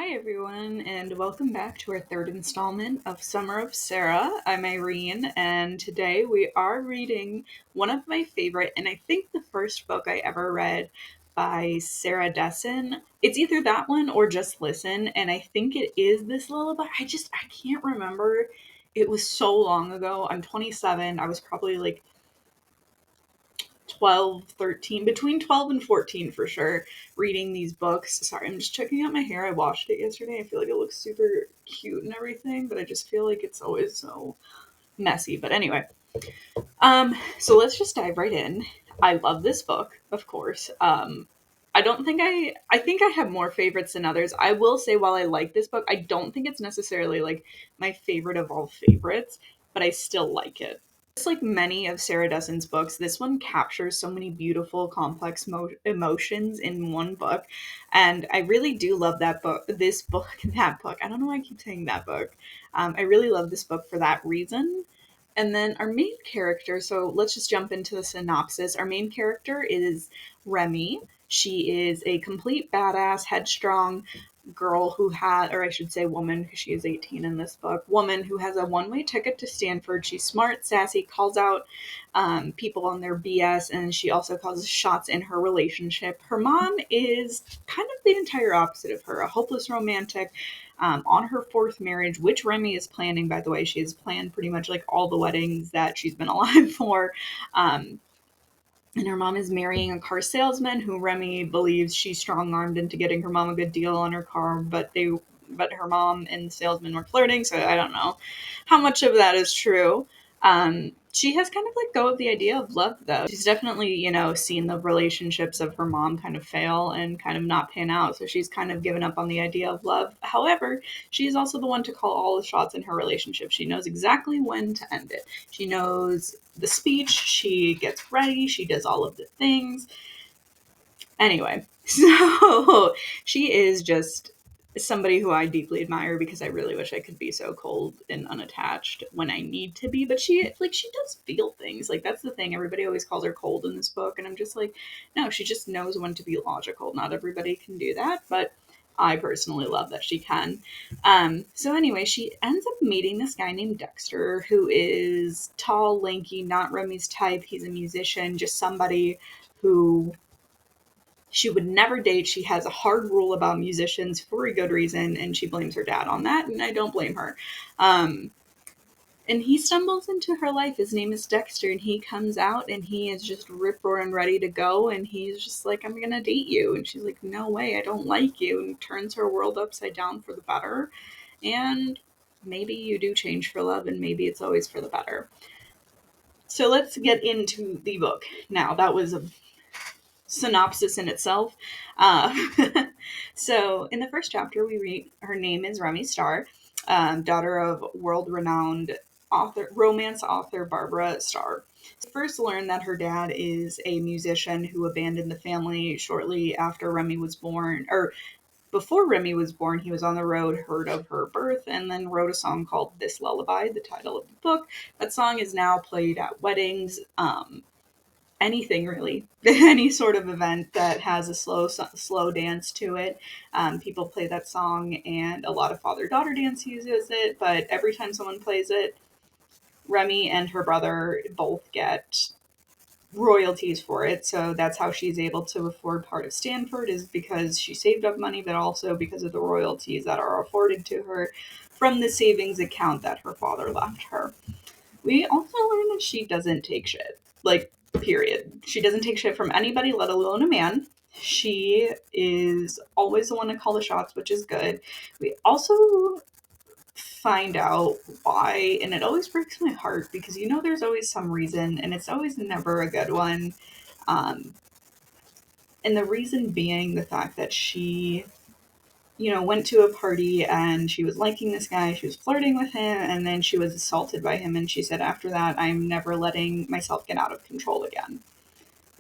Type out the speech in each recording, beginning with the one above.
Hi, everyone, and welcome back to our third installment of Summer of Sarah. I'm Irene, and today we are reading one of my favorite, and I think the first book I ever read by Sarah Dessen. It's either that one or Just Listen, and I think it is this lullaby. I can't remember. It was so long ago. I'm 27. I was probably like 12, 13, between 12 and 14 for sure, reading these books. Sorry, I'm just checking out my hair. I washed it yesterday. I feel like it looks super cute and everything, but I just feel like it's always so messy. But anyway, so let's just dive right in. I love this book, of course. I don't think I think I have more favorites than others. I will say while I like this book, I don't think it's necessarily like my favorite of all favorites, but I still like it. Just like many of Sarah Dessen's books, this one captures so many beautiful, complex emotions in one book, and I really do love that book. This book, that book. I don't know why I keep saying that book. I really love this book for that reason. And then our main character, so let's just jump into the synopsis. Our main character is Remy. She is a complete badass, headstrong girl who had, or I should say woman, because she is 18 in this book, woman who has a one-way ticket to Stanford. She's smart, sassy, calls out people on their BS, and she also causes shots in her relationship. Her mom is kind of the entire opposite of her, a hopeless romantic, on her fourth marriage, which Remy is planning, by the way. She has planned pretty much like all the weddings that she's been alive for. Um, and her mom is marrying a car salesman who Remy believes she strong armed into getting her mom a good deal on her car, but her mom and the salesman were flirting, so I don't know how much of that is true. She has kind of let go of the idea of love, though. She's definitely, seen the relationships of her mom kind of fail and kind of not pan out, so she's kind of given up on the idea of love. However, she is also the one to call all the shots in her relationship. She knows exactly when to end it. She knows the speech, she gets ready, she does all of the things. Anyway, so she is just somebody who I deeply admire because I really wish I could be so cold and unattached when I need to be. But she does feel things. Like that's the thing. Everybody always calls her cold in this book, and I'm just like, no, she just knows when to be logical. Not everybody can do that, but I personally love that she can. So anyway, she ends up meeting this guy named Dexter, who is tall, lanky, not Remy's type. He's a musician, just somebody who she would never date. She has a hard rule about musicians for a good reason, and she blames her dad on that, and I don't blame her. Um, and he stumbles into her life. His name is Dexter, and he comes out, and he is just rip roaring ready to go, and he's just like, I'm gonna date you. And she's like, no way, I don't like you, and turns her world upside down for the better. And maybe you do change for love, and maybe it's always for the better. So let's get into the book. Now, that was a synopsis in itself. Uh, so, in the first chapter, we read her name is Remy Starr, daughter of world-renowned romance author Barbara Starr. First, learn that her dad is a musician who abandoned the family shortly after Remy was born, or before Remy was born. He was on the road, heard of her birth, and then wrote a song called "This Lullaby," the title of the book. That song is now played at weddings. Anything really, any sort of event that has a slow dance to it. People play that song, and a lot of father-daughter dance uses it, but every time someone plays it, Remy and her brother both get royalties for it. So that's how she's able to afford part of Stanford, is because she saved up money, but also because of the royalties that are afforded to her from the savings account that her father left her. We also learn that she doesn't take shit. Like, period. She doesn't take shit from anybody, let alone a man. She is always the one to call the shots, which is good. We also find out why, and it always breaks my heart because there's always some reason, and it's always never a good one. Um, and the reason being the fact that she went to a party and she was liking this guy, she was flirting with him, and then she was assaulted by him. And she said, after that, I'm never letting myself get out of control again.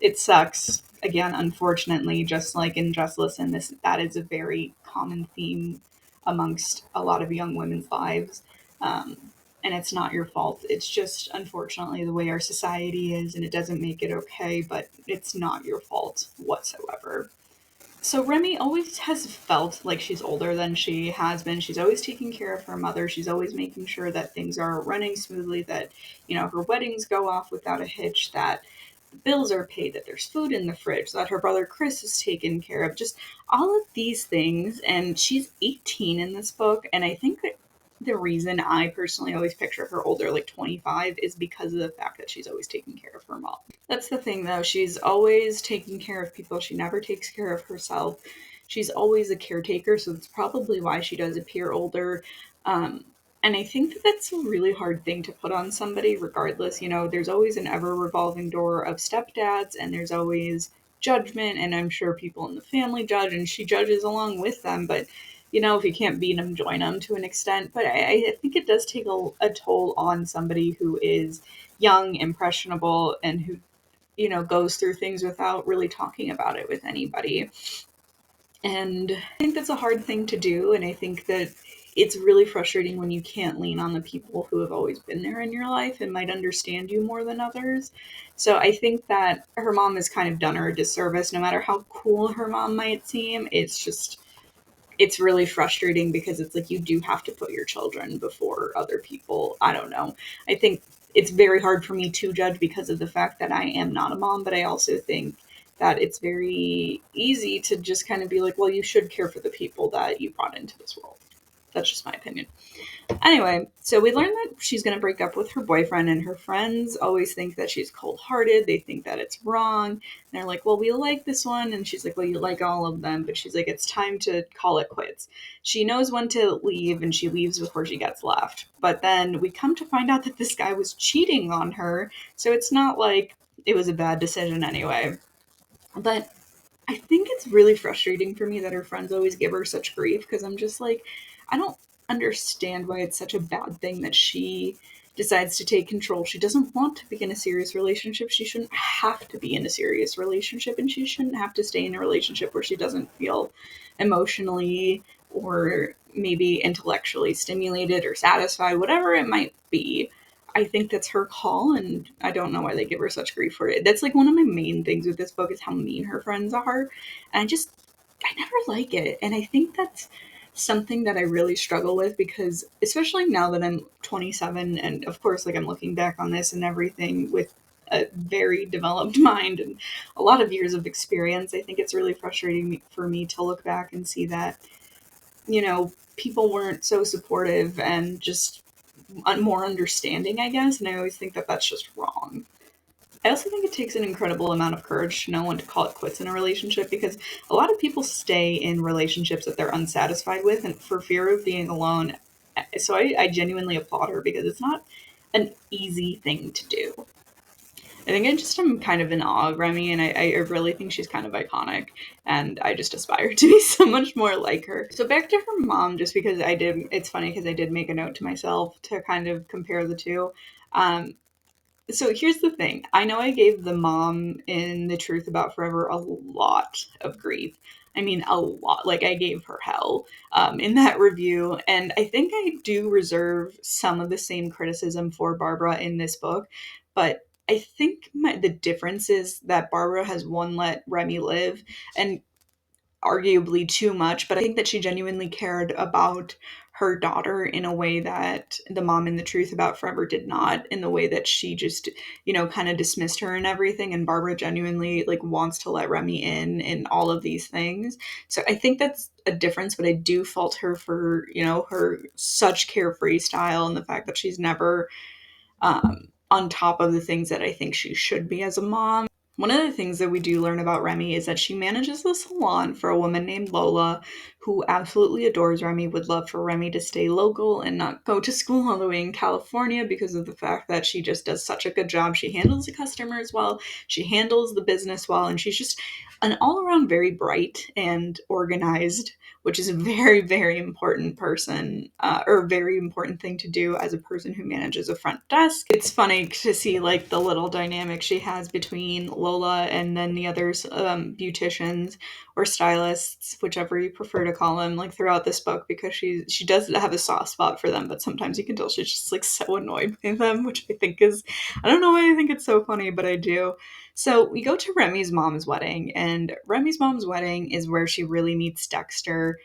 It sucks. Again, unfortunately, just like in Just Listen, that is a very common theme amongst a lot of young women's lives. Um, and it's not your fault. It's just, unfortunately, the way our society is, and it doesn't make it okay, but it's not your fault whatsoever. So Remy always has felt like she's older than she has been. She's always taking care of her mother. She's always making sure that things are running smoothly, that, her weddings go off without a hitch, that the bills are paid, that there's food in the fridge, that her brother Chris is taken care of, just all of these things. And she's 18 in this book. And I think that the reason I personally always picture her older, like 25, is because of the fact that she's always taking care of her mom. That's the thing, though. She's always taking care of people. She never takes care of herself. She's always a caretaker, so that's probably why she does appear older. Um, and I think that that's a really hard thing to put on somebody, regardless. There's always an ever revolving door of stepdads, and there's always judgment, and I'm sure people in the family judge, and she judges along with them. But, if you can't beat them, join them to an extent. But I think it does take a toll on somebody who is young, impressionable, and who goes through things without really talking about it with anybody. And I think that's a hard thing to do. And I think that it's really frustrating when you can't lean on the people who have always been there in your life and might understand you more than others. So I think that her mom has kind of done her a disservice. No matter how cool her mom might seem, it's really frustrating because it's like you do have to put your children before other people. I don't know. I think it's very hard for me to judge because of the fact that I am not a mom, but I also think that it's very easy to just kind of be like, well, you should care for the people that you brought into this world. That's just my opinion. Anyway, so we learned that she's going to break up with her boyfriend, and her friends always think that she's cold hearted. They think that it's wrong. And they're like, well, we like this one. And she's like, well, you like all of them. But she's like, it's time to call it quits. She knows when to leave, and she leaves before she gets left. But then we come to find out that this guy was cheating on her. So it's not like it was a bad decision anyway. But I think it's really frustrating for me that her friends always give her such grief because I'm just like, I don't understand why it's such a bad thing that she decides to take control. She doesn't want to be in a serious relationship. She shouldn't have to be in a serious relationship, and she shouldn't have to stay in a relationship where she doesn't feel emotionally or maybe intellectually stimulated or satisfied, whatever it might be. I think that's her call, and I don't know why they give her such grief for it. That's like one of my main things with this book is how mean her friends are. And I never like it. And I think that's something that I really struggle with because, especially now that I'm 27, and of course, like I'm looking back on this and everything with a very developed mind and a lot of years of experience, I think it's really frustrating for me to look back and see that, people weren't so supportive and just more understanding, I guess. And I always think that that's just wrong. I also think it takes an incredible amount of courage to know when to call it quits in a relationship because a lot of people stay in relationships that they're unsatisfied with and for fear of being alone. So I genuinely applaud her because it's not an easy thing to do. I think I just am kind of in awe of Remy, and I really think she's kind of iconic, and I just aspire to be so much more like her. So back to her mom, just because it's funny because I did make a note to myself to kind of compare the two. Um, so here's the thing. I know I gave the mom in The Truth About Forever a lot of grief. I mean, a lot. Like, I gave her hell in that review. And I think I do reserve some of the same criticism for Barbara in this book. But I think the difference is that Barbara has one let Remy live. And arguably too much, but I think that she genuinely cared about her daughter in a way that the mom in The Truth About Forever did not, in the way that she just, kind of dismissed her and everything. And Barbara genuinely like wants to let Remy in all of these things. So I think that's a difference, but I do fault her for, her such carefree style and the fact that she's never on top of the things that I think she should be as a mom. One of the things that we do learn about Remy is that she manages the salon for a woman named Lola, who absolutely adores Remy, would love for Remy to stay local and not go to school all the way in California because of the fact that she just does such a good job. She handles the customers well, she handles the business well, and she's just an all-around very bright and organized, which is a very, very important person, or very important thing to do as a person who manages a front desk. It's funny to see like the little dynamic she has between Lola and then the others, beauticians or stylists, whichever you prefer to call them, like throughout this book, because she does have a soft spot for them, but sometimes you can tell she's just like so annoyed by them, which I think is, I don't know why I think it's so funny, but I do. So we go to Remy's mom's wedding, and Remy's mom's wedding is where she really meets Dexter.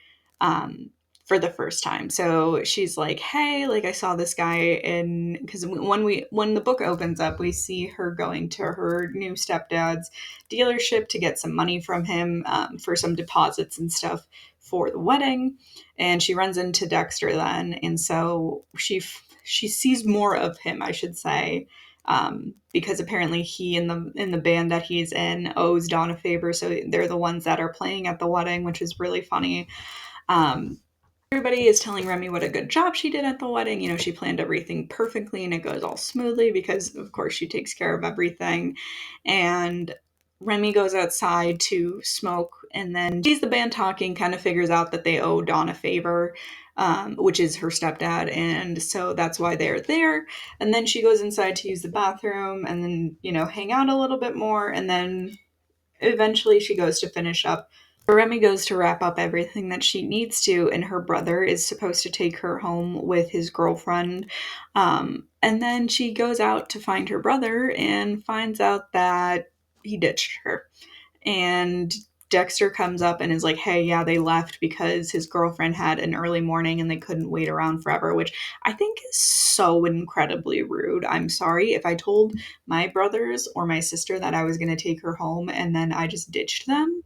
For the first time. So she's like, "Hey, like I saw this guy in," because when the book opens up, we see her going to her new stepdad's dealership to get some money from him, for some deposits and stuff for the wedding, and she runs into Dexter then, and so she sees more of him, I should say. Because apparently he in the band that he's in owes Dawn a favor, so they're the ones that are playing at the wedding, which is really funny. Um, Everybody is telling Remy what a good job she did at the wedding. You know, she planned everything perfectly and it goes all smoothly because, of course, she takes care of everything. And Remy goes outside to smoke and then sees the band talking, kind of figures out that they owe Dawn a favor, which is her stepdad. And so that's why they're there. And then she goes inside to use the bathroom and then, you know, hang out a little bit more. And then eventually she goes to finish up. Remy goes to wrap up everything that she needs to, and her brother is supposed to take her home with his girlfriend. And then she goes out to find her brother and finds out that he ditched her. And Dexter comes up and is like, "Hey, yeah, they left because his girlfriend had an early morning and they couldn't wait around forever," which I think is so incredibly rude. I'm sorry if I told my brothers or my sister that I was going to take her home and then I just ditched them.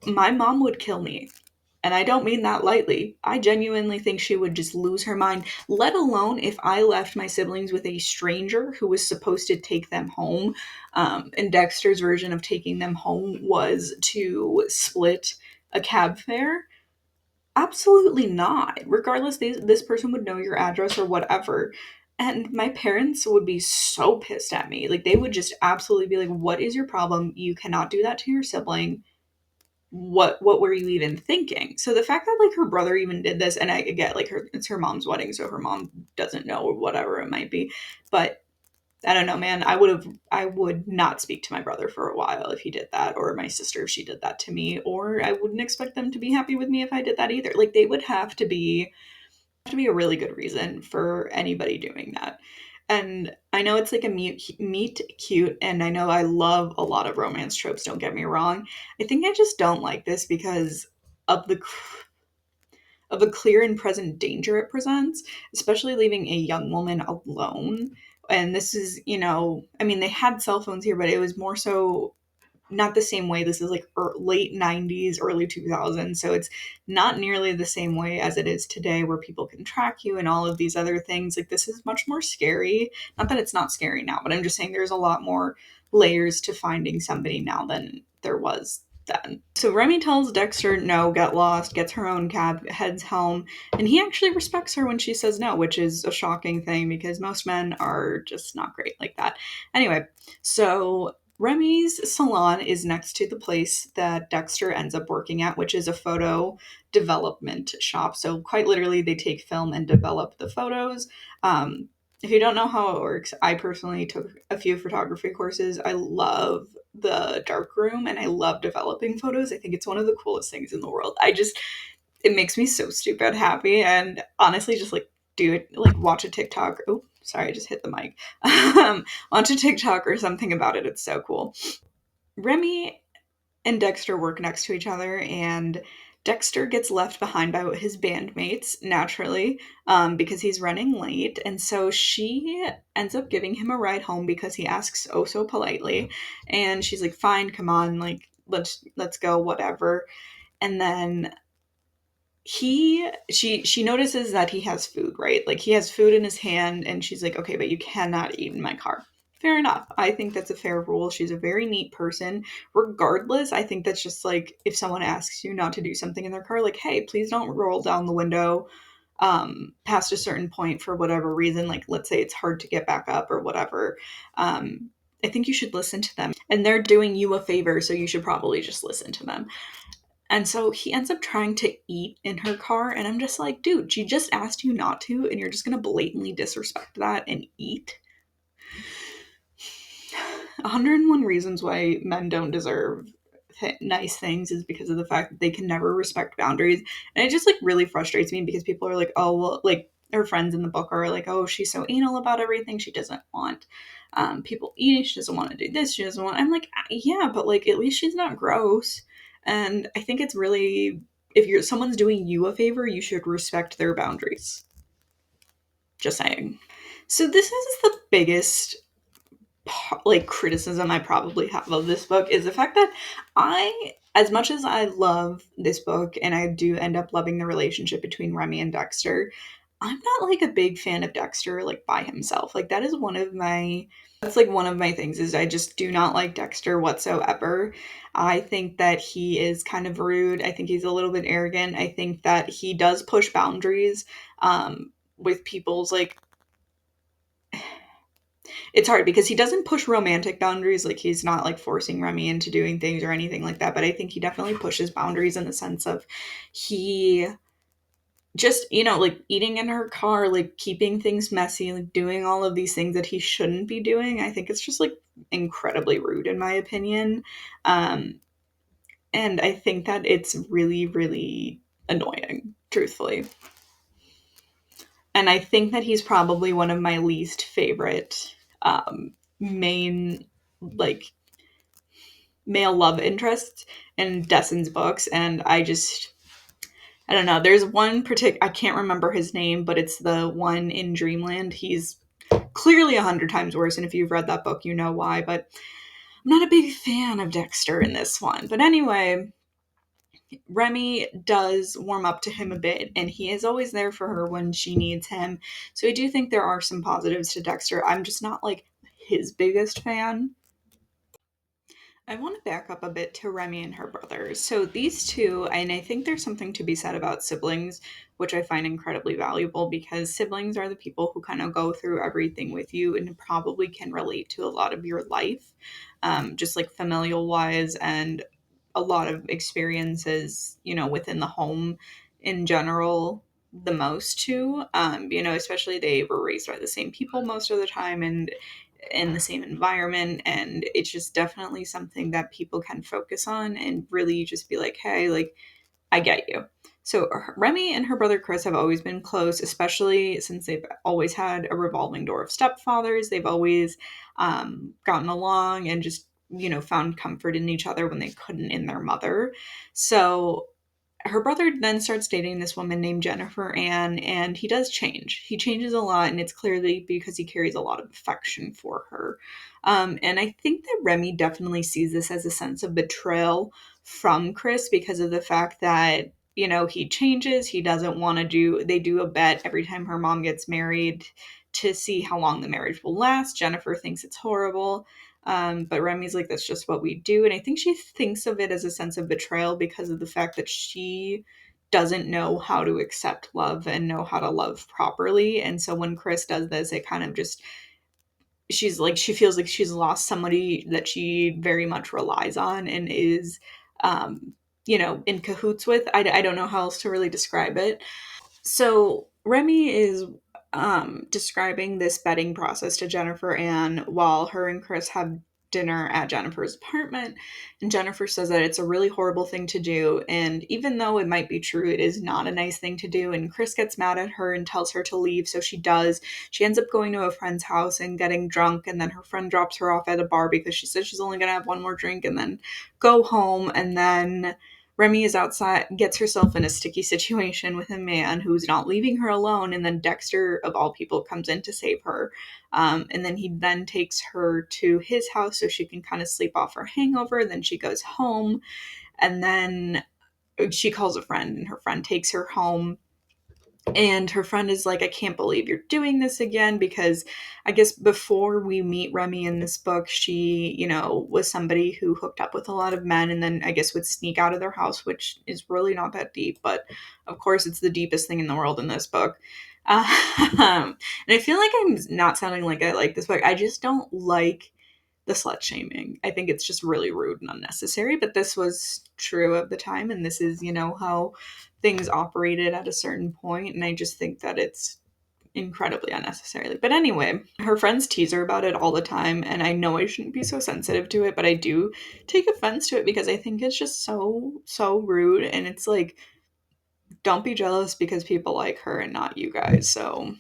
My mom would kill me. And I don't mean that lightly. I genuinely think she would just lose her mind, let alone if I left my siblings with a stranger who was supposed to take them home. And Dexter's version of taking them home was to split a cab fare. Absolutely not. Regardless, this person would know your address or whatever. And my parents would be so pissed at me. Like, they would just absolutely be like, "What is your problem? You cannot do that to your sibling. What were you even thinking?" So the fact that like her brother even did this, and I get like it's her mom's wedding, so her mom doesn't know or whatever it might be, but I don't know, man. I would not speak to my brother for a while if he did that, or my sister if she did that to me, or I wouldn't expect them to be happy with me if I did that either. Like, they would have to be a really good reason for anybody doing that. And I know it's like a meet cute, and I know I love a lot of romance tropes, don't get me wrong. I think I just don't like this because of the clear and present danger it presents, especially leaving a young woman alone. And this is, you know, I mean, they had cell phones here, but it was more so not the same way. This is like late 90s, early 2000s. So it's not nearly the same way as it is today where people can track you and all of these other things. Like, this is much more scary. Not that it's not scary now, but I'm just saying there's a lot more layers to finding somebody now than there was then. So Remy tells Dexter no, get lost, gets her own cab, heads home, and he actually respects her when she says no, which is a shocking thing because most men are just not great like that. Anyway, so Remy's salon is next to the place that Dexter ends up working at, which is a photo development shop. So, quite literally, they take film and develop the photos. If you don't know how it works, I personally took a few photography courses. I love the darkroom and I love developing photos. I think it's one of the coolest things in the world. It makes me so stupid happy, and honestly, just like do it, like watch a TikTok. Oh, sorry, I just hit the mic. Watch a TikTok or something about it. It's so cool. Remy and Dexter work next to each other, and Dexter gets left behind by his bandmates, naturally, because he's running late. And so she ends up giving him a ride home because he asks oh so politely. And she's like, "Fine, come on, like let's go, whatever." And then she notices that he has food, right? Like, he has food in his hand, and she's like, "Okay, but you cannot eat in my car." Fair enough. I think that's a fair rule. She's a very neat person. Regardless, I think that's just like, if someone asks you not to do something in their car, like, "Hey, please don't roll down the window past a certain point for whatever reason." Like, let's say it's hard to get back up or whatever. I think you should listen to them. And they're doing you a favor, so you should probably just listen to them. And so he ends up trying to eat in her car, and I'm just like, dude, she just asked you not to, and you're just gonna blatantly disrespect that and eat? 101 Reasons Why Men Don't Deserve Nice Things is because of the fact that they can never respect boundaries. And it just like really frustrates me because people are like, oh, well, like her friends in the book are like, oh, she's so anal about everything. She doesn't want people eating. She doesn't want to do this. She doesn't want. I'm like, yeah, but like at least she's not gross. And I think it's really, if you're someone's doing you a favor, you should respect their boundaries. Just saying. So this is the biggest like criticism I probably have of this book is the fact that as much as I love this book and I do end up loving the relationship between Remy and Dexter, I'm not like a big fan of Dexter like by himself. Like that is that's like one of my things is I just do not like Dexter whatsoever. I think that he is kind of rude. I think he's a little bit arrogant. I think that he does push boundaries with people's like it's hard because he doesn't push romantic boundaries. Like he's not like forcing Remy into doing things or anything like that. But I think he definitely pushes boundaries in the sense of he just, like eating in her car, like keeping things messy, like doing all of these things that he shouldn't be doing. I think it's just like incredibly rude in my opinion. Um, and I think that it's really, really annoying, truthfully. And I think that he's probably one of my least favorite main like male love interests in Dessen's books, and I don't know. There's one particular I can't remember his name, but it's the one in Dreamland. He's clearly 100 times worse, and if you've read that book, you know why. But I'm not a big fan of Dexter in this one. But anyway, Remy does warm up to him a bit, and he is always there for her when she needs him. So I do think there are some positives to Dexter. I'm just not like his biggest fan. I want to back up a bit to Remy and her brother. So these two, and I think there's something to be said about siblings, which I find incredibly valuable because siblings are the people who kind of go through everything with you and probably can relate to a lot of your life, just like familial wise and a lot of experiences, within the home in general. The most too, especially they were raised by the same people most of the time, and in the same environment, and it's just definitely something that people can focus on and really just be like, hey, like I get you. So Remy and her brother Chris have always been close, especially since they've always had a revolving door of stepfathers. They've always gotten along and just found comfort in each other when they couldn't in their mother. So her brother then starts dating this woman named Jennifer Ann, and he does change. He changes a lot, and it's clearly because he carries a lot of affection for her. And I think that Remy definitely sees this as a sense of betrayal from Chris because of the fact that, he changes. He doesn't want to they do a bet every time her mom gets married to see how long the marriage will last. Jennifer thinks it's horrible. But Remy's like, that's just what we do. And I think she thinks of it as a sense of betrayal because of the fact that she doesn't know how to accept love and know how to love properly. And so when Chris does this, it kind of just, she feels like she's lost somebody that she very much relies on and is, in cahoots with. I don't know how else to really describe it. So Remy is describing this betting process to Jennifer Ann while her and Chris have dinner at Jennifer's apartment. And Jennifer says that it's a really horrible thing to do. And even though it might be true, it is not a nice thing to do. And Chris gets mad at her and tells her to leave. So she does. She ends up going to a friend's house and getting drunk. And then her friend drops her off at a bar because she says she's only going to have one more drink and then go home. And then Remy is outside, gets herself in a sticky situation with a man who's not leaving her alone, and then Dexter, of all people, comes in to save her. And then he then takes her to his house so she can kind of sleep off her hangover. Then she goes home, and then she calls a friend, and her friend takes her home. And her friend is like, I can't believe you're doing this again, because I guess before we meet Remy in this book, she, was somebody who hooked up with a lot of men and then I guess would sneak out of their house, which is really not that deep, but of course it's the deepest thing in the world in this book. And I feel like I'm not sounding like I like this book. I just don't like the slut shaming. I think it's just really rude and unnecessary, but this was true of the time, and this is, how things operated at a certain point, and I just think that it's incredibly unnecessarily. But anyway, her friends tease her about it all the time, and I know I shouldn't be so sensitive to it, but I do take offense to it because I think it's just so rude, and it's like, don't be jealous because people like her and not you guys. So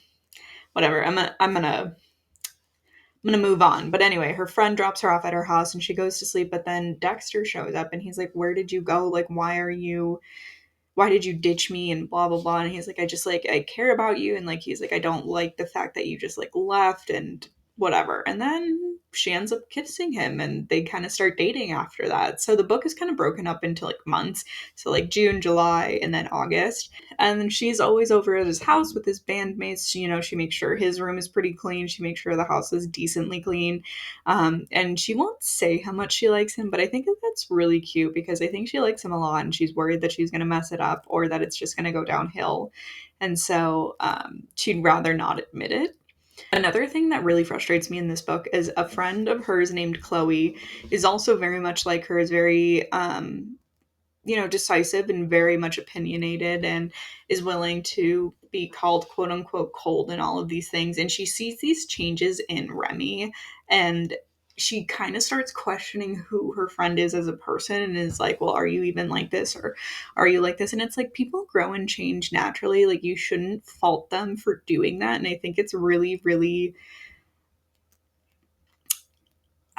whatever. I'm gonna move on. But anyway, her friend drops her off at her house and she goes to sleep, but then Dexter shows up and he's like, "Where did you go? Like, why did you ditch me?" And blah blah blah. And he's like, "I just like I care about you," and like he's like, "I don't like the fact that you just like left and whatever." And then she ends up kissing him and they kind of start dating after that. So the book is kind of broken up into like months. So like June, July, and then August. And then she's always over at his house with his bandmates. She makes sure his room is pretty clean. She makes sure the house is decently clean. And she won't say how much she likes him, but I think that that's really cute because I think she likes him a lot and she's worried that she's going to mess it up or that it's just going to go downhill. And so she'd rather not admit it. Another thing that really frustrates me in this book is a friend of hers named Chloe is also very much like her, is very decisive and very much opinionated and is willing to be called quote unquote cold and all of these things. And she sees these changes in Remy and she kind of starts questioning who her friend is as a person and is like, well, are you even like this or are you like this? And it's like people grow and change naturally. Like you shouldn't fault them for doing that. And I think it's really, really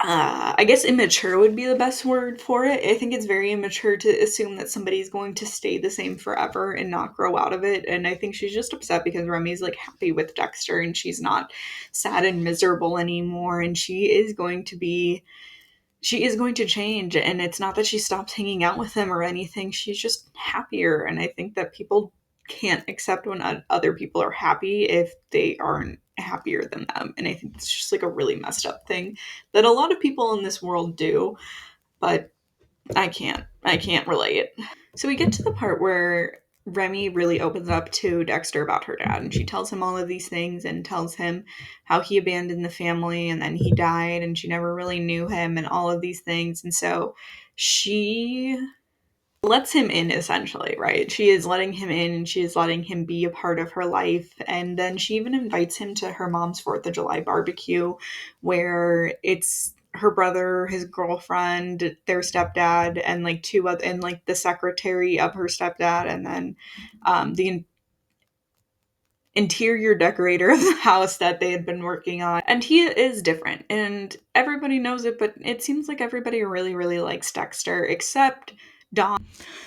I guess immature would be the best word for it. I think it's very immature to assume that somebody's going to stay the same forever and not grow out of it. And I think she's just upset because Remy's like happy with Dexter and she's not sad and miserable anymore. And she is going to change. And it's not that she stops hanging out with him or anything. She's just happier. And I think that people can't accept when other people are happy if they aren't happier than them. And I think it's just like a really messed up thing that a lot of people in this world do, but I can't relate. So we get to the part where Remy really opens up to Dexter about her dad, and she tells him all of these things and tells him how he abandoned the family and then he died and she never really knew him and all of these things. And so she lets him in essentially, right? She is letting him in and she is letting him be a part of her life. And then she even invites him to her mom's 4th of July barbecue where it's her brother, his girlfriend, their stepdad, and like two other, and like the secretary of her stepdad, and then the interior decorator of the house that they had been working on. And he is different, and everybody knows it, but it seems like everybody really, really likes Dexter, except Dawn.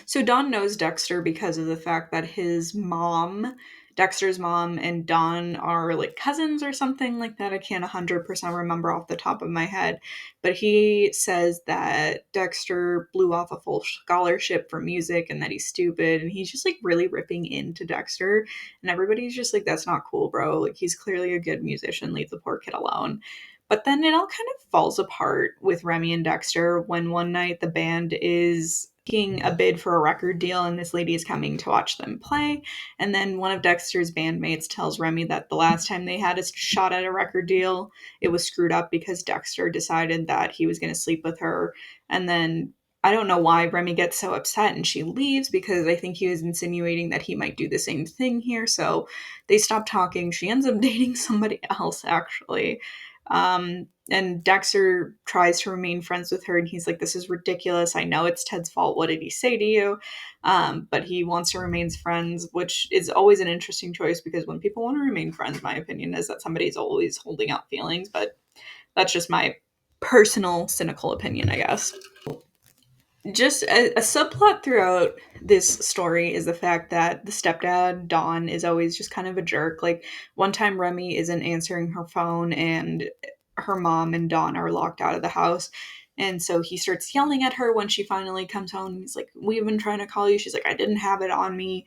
So Dawn knows Dexter because of the fact that his mom, Dexter's mom, and Dawn are like cousins or something like that. I can't 100% remember off the top of my head. But he says that Dexter blew off a full scholarship for music and that he's stupid. And he's just like really ripping into Dexter. And everybody's just like, that's not cool, bro. Like he's clearly a good musician. Leave the poor kid alone. But then it all kind of falls apart with Remy and Dexter when one night the band is making a bid for a record deal and this lady is coming to watch them play. And then one of Dexter's bandmates tells Remy that the last time they had a shot at a record deal, it was screwed up because Dexter decided that he was going to sleep with her. And then I don't know why Remy gets so upset and she leaves because I think he was insinuating that he might do the same thing here. So they stop talking. She ends up dating somebody else, actually. And Dexter tries to remain friends with her, and he's like, "This is ridiculous. I know it's Ted's fault. What did he say to you?" But he wants to remain friends, which is always an interesting choice because when people want to remain friends, my opinion is that somebody's always holding out feelings. But that's just my personal cynical opinion, I guess. Just a subplot throughout this story is the fact that the stepdad, Don, is always just kind of a jerk. Like, one time Remy isn't answering her phone, and her mom and Don are locked out of the house. And so he starts yelling at her when she finally comes home. He's like, "We've been trying to call you." She's like, "I didn't have it on me.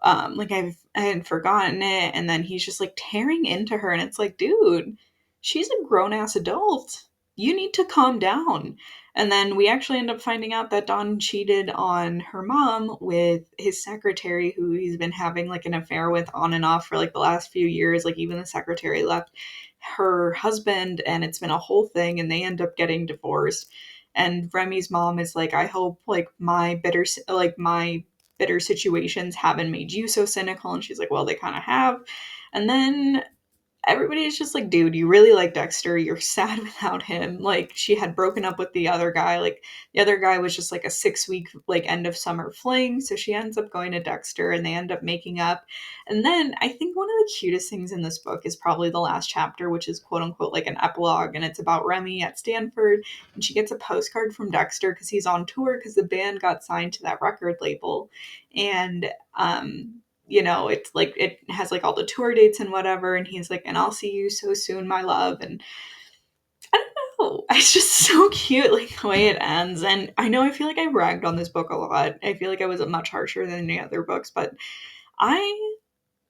Like I hadn't forgotten it." And then he's just like tearing into her, and it's like, dude, she's a grown ass adult. You need to calm down. And then we actually end up finding out that Don cheated on her mom with his secretary, who he's been having like an affair with on and off for like the last few years. Like even the secretary left her husband, and it's been a whole thing, and they end up getting divorced. And Remy's mom is like, "I hope like my bitter situations haven't made you so cynical? And she's like, well, they kind of have. And then everybody's just like, dude, you really like Dexter. You're sad without him. Like, she had broken up with the other guy. Like, the other guy was just like a 6 week, like, end of summer fling. So she ends up going to Dexter and they end up making up. And then I think one of the cutest things in this book is probably the last chapter, which is quote unquote like an epilogue. And it's about Remy at Stanford. And she gets a postcard from Dexter because he's on tour because the band got signed to that record label. And, it's like it has like all the tour dates and whatever, and he's like, and I'll see you so soon, my love. And I don't know, it's just so cute, like the way it ends. And I know I feel like I ragged on this book a lot. I feel like I was much harsher than any other books, but I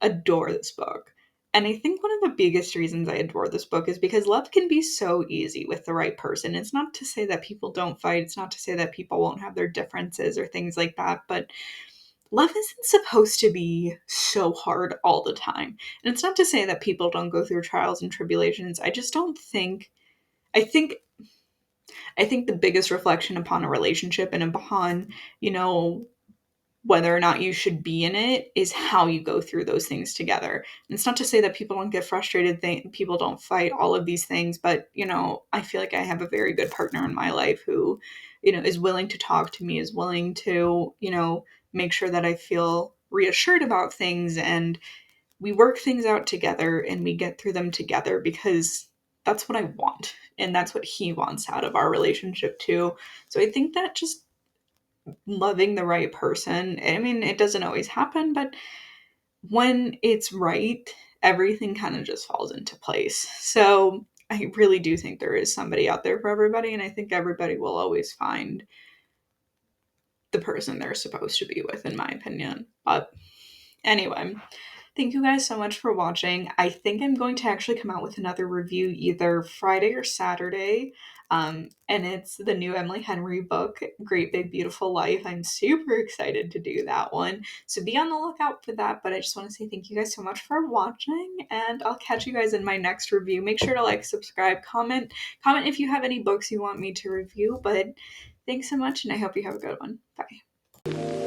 adore this book. And I think one of the biggest reasons I adore this book is because love can be so easy with the right person. It's not to say that people don't fight, it's not to say that people won't have their differences or things like that, but love isn't supposed to be so hard all the time. And it's not to say that people don't go through trials and tribulations. I just don't think I think I think the biggest reflection upon a relationship and upon, you know, whether or not you should be in it is how you go through those things together. And it's not to say that people don't get frustrated, people don't fight, all of these things, but I feel like I have a very good partner in my life who, is willing to talk to me, is willing to, make sure that I feel reassured about things, and we work things out together and we get through them together because that's what I want. And that's what he wants out of our relationship too. So I think that just loving the right person. I mean, it doesn't always happen, but when it's right, everything kind of just falls into place. So I really do think there is somebody out there for everybody, and I think everybody will always find the person they're supposed to be with, in my opinion. But anyway, thank you guys so much for watching. I think I'm going to actually come out with another review either Friday or Saturday. And it's the new Emily Henry book, Great Big Beautiful Life. I'm super excited to do that one. So be on the lookout for that. But I just want to say thank you guys so much for watching, and I'll catch you guys in my next review. Make sure to like, subscribe, comment. Comment if you have any books you want me to review. But thanks so much, and I hope you have a good one. Bye.